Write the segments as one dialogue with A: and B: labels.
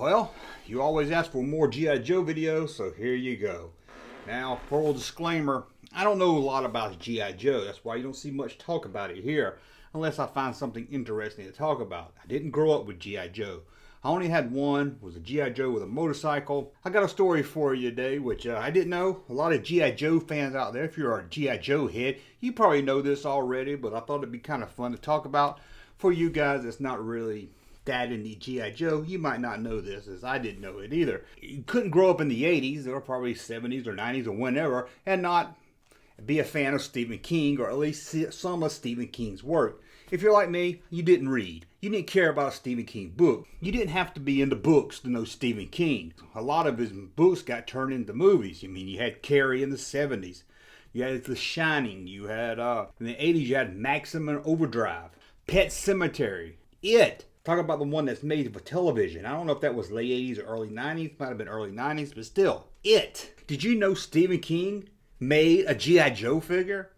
A: Well, you always ask for more G.I. Joe videos, so here you go. Now, full disclaimer, I don't know a lot about G.I. Joe. That's why you don't see much talk about it here, unless I find something interesting to talk about. I didn't grow up with G.I. Joe. I only had one, was a G.I. Joe with a motorcycle. I got a story for you today, which I didn't know. A lot of G.I. Joe fans out there, if you're a G.I. Joe head, you probably know this already, but I thought it'd be kind of fun to talk about. For you guys that's not really that into G.I. Joe, you might not know this, as I didn't know it either. You couldn't grow up in the 80s, or probably 70s or 90s or whenever, and not be a fan of Stephen King, or at least see some of Stephen King's work. If you're like me, you didn't read. You didn't care about a Stephen King book. You didn't have to be into books to know Stephen King. A lot of his books got turned into movies. You had Carrie in the 70s. You had The Shining. You had, in the 80s, you had Maximum Overdrive. Pet Sematary. It. Talk about the one that's made for television. I don't know if that was late 80s or early 90s. Might have been early 90s, but still. It. Did you know Stephen King made a G.I. Joe figure?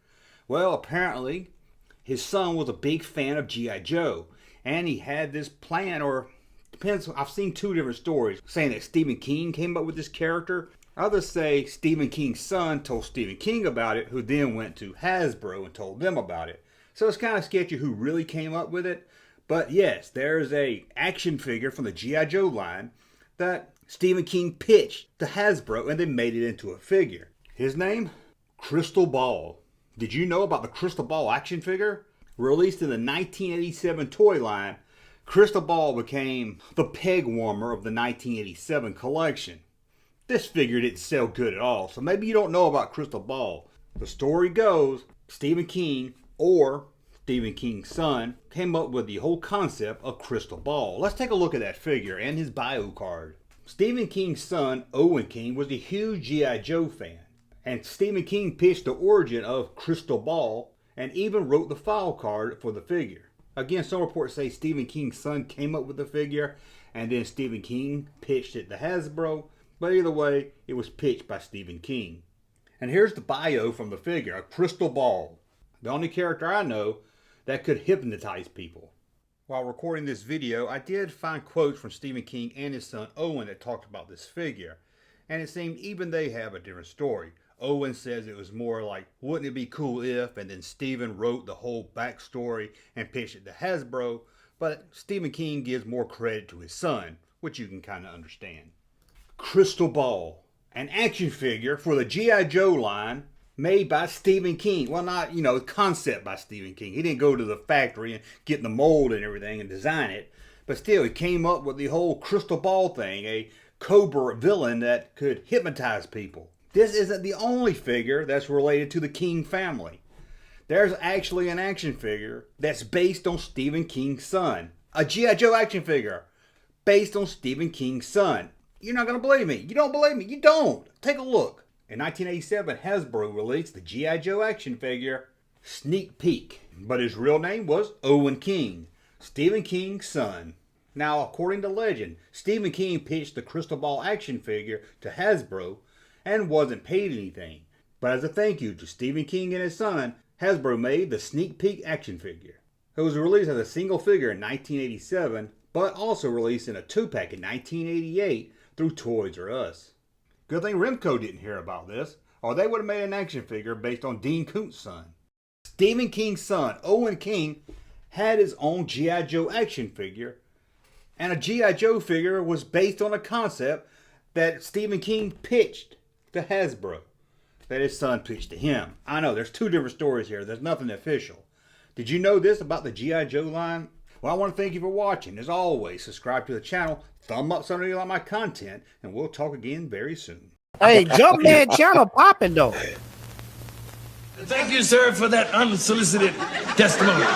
A: Well, apparently, his son was a big fan of G.I. Joe. And he had this plan, or depends, I've seen two different stories saying that Stephen King came up with this character. Others say Stephen King's son told Stephen King about it, who then went to Hasbro and told them about it. So it's kind of sketchy who really came up with it. But yes, there's a action figure from the G.I. Joe line that Stephen King pitched to Hasbro and they made it into a figure. His name? Crystal Ball. Did you know about the Crystal Ball action figure? Released in the 1987 toy line, Crystal Ball became the peg warmer of the 1987 collection. This figure didn't sell good at all, so maybe you don't know about Crystal Ball. The story goes, Stephen King, or Stephen King's son, came up with the whole concept of Crystal Ball. Let's take a look at that figure and his bio card. Stephen King's son, Owen King, was a huge G.I. Joe fan. And Stephen King pitched the origin of Crystal Ball and even wrote the file card for the figure. Again, some reports say Stephen King's son came up with the figure and then Stephen King pitched it to Hasbro. But either way, it was pitched by Stephen King. And here's the bio from the figure, a Crystal Ball. The only character I know that could hypnotize people. While recording this video, I did find quotes from Stephen King and his son Owen that talked about this figure. And it seemed even they have a different story. Owen says it was more like, wouldn't it be cool if, and then Stephen wrote the whole backstory and pitched it to Hasbro. But Stephen King gives more credit to his son, which you can kind of understand. Crystal Ball, an action figure for the G.I. Joe line, made by Stephen King. Well, not, concept by Stephen King. He didn't go to the factory and get the mold and everything and design it. But still, he came up with the whole Crystal Ball thing, a Cobra villain that could hypnotize people. This isn't the only figure that's related to the King family. There's actually an action figure that's based on Stephen King's son. A G.I. Joe action figure based on Stephen King's son. You're not going to believe me. You don't believe me. You don't. Take a look. In 1987, Hasbro released the G.I. Joe action figure, Sneak Peek, but his real name was Owen King, Stephen King's son. Now, according to legend, Stephen King pitched the Crystal Ball action figure to Hasbro and wasn't paid anything. But as a thank you to Stephen King and his son, Hasbro made the Sneak Peek action figure. It was released as a single figure in 1987, but also released in a 2-pack in 1988 through Toys R Us. Good thing Remco didn't hear about this, or they would have made an action figure based on Dean Koontz's son. Stephen King's son, Owen King, had his own G.I. Joe action figure, and a G.I. Joe figure was based on a concept that Stephen King pitched to Hasbro, that his son pitched to him. I know, there's two different stories here. There's nothing official. Did you know this about the G.I. Joe line? Well, I want to thank you for watching. As always, subscribe to the channel, thumb up so you like my content, and we'll talk again very soon.
B: Hey, Junkman channel popping though.
C: Thank you, sir, for that unsolicited testimony.